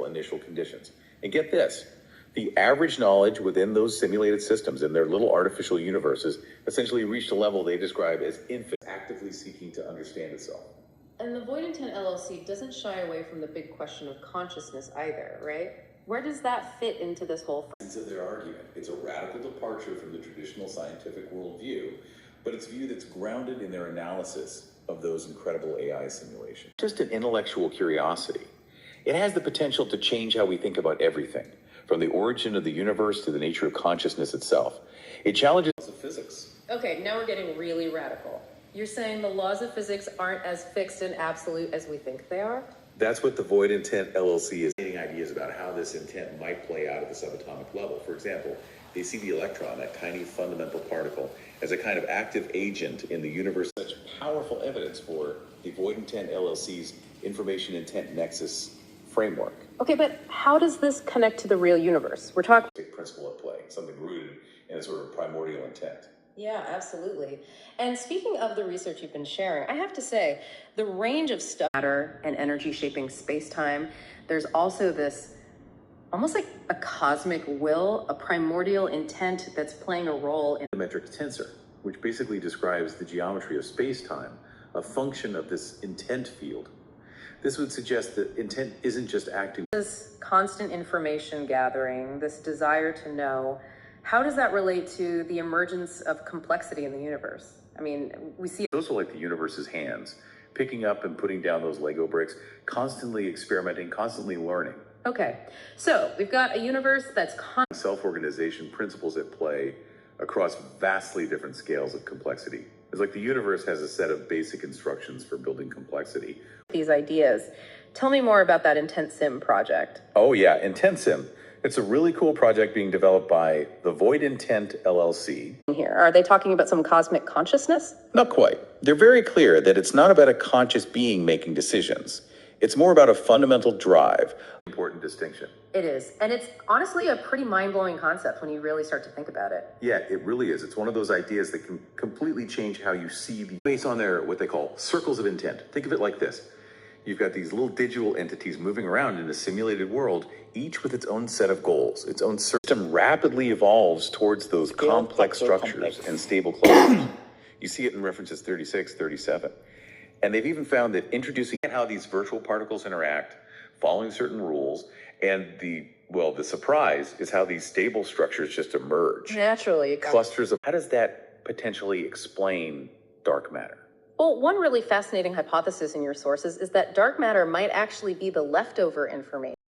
initial conditions. And get this, the average knowledge within those simulated systems in their little artificial universes essentially reached a level they describe as infinite, actively seeking to understand itself. And the Void Intent LLC doesn't shy away from the big question of consciousness either, right? Where does that fit into this whole Into their argument, it's a radical departure from the traditional scientific worldview, but it's a view that's grounded in their analysis of those incredible AI simulations. Just an intellectual curiosity. It has the potential to change how we think about everything, from the origin of the universe to the nature of consciousness itself. It challenges the physics. Okay, now we're getting really radical. You're saying the laws of physics aren't as fixed and absolute as we think they are? That's what the Void Intent LLC is getting ideas about how this intent might play out at the subatomic level. For example, they see the electron, that tiny fundamental particle, as a kind of active agent in the universe. Such powerful evidence for the Void Intent LLC's information intent nexus framework. Okay, but how does this connect to the real universe? We're talking Principle at play, something rooted in a sort of primordial intent. Yeah, absolutely. And speaking of the research you've been sharing, I have to say, the range of stuff, matter and energy shaping space-time, there's also this almost like a cosmic will, a primordial intent that's playing a role in the metric tensor, which basically describes the geometry of space-time, a function of this intent field. This would suggest that intent isn't just acting. This constant information gathering, this desire to know, how does that relate to the emergence of complexity in the universe? I mean, we see... It's also like the universe's hands, picking up and putting down those Lego bricks, constantly experimenting, constantly learning. Okay, so we've got a universe that's... Self-organization principles at play across vastly different scales of complexity. It's like the universe has a set of basic instructions for building complexity. These ideas. Tell me more about that IntentSim project. Oh yeah, IntentSim. It's a really cool project being developed by the Void Intent LLC. Here, are they talking about some cosmic consciousness? Not quite. They're very clear that it's not about a conscious being making decisions. It's more about a fundamental drive. Important distinction. It is. And it's honestly a pretty mind-blowing concept when you really start to think about it. Yeah, it really is. It's one of those ideas that can completely change how you see the... Based on their, what they call circles of intent. Think of it like this. You've got these little digital entities moving around in a simulated world, each with its own set of goals. Its own system rapidly evolves towards those complex structures and stable clusters. You see it in references 36, 37. And they've even found that introducing how these virtual particles interact, following certain rules, and the surprise is how these stable structures just emerge. Naturally. Clusters of... How does that potentially explain dark matter? Well, one really fascinating hypothesis in your sources is that dark matter might actually be the leftover information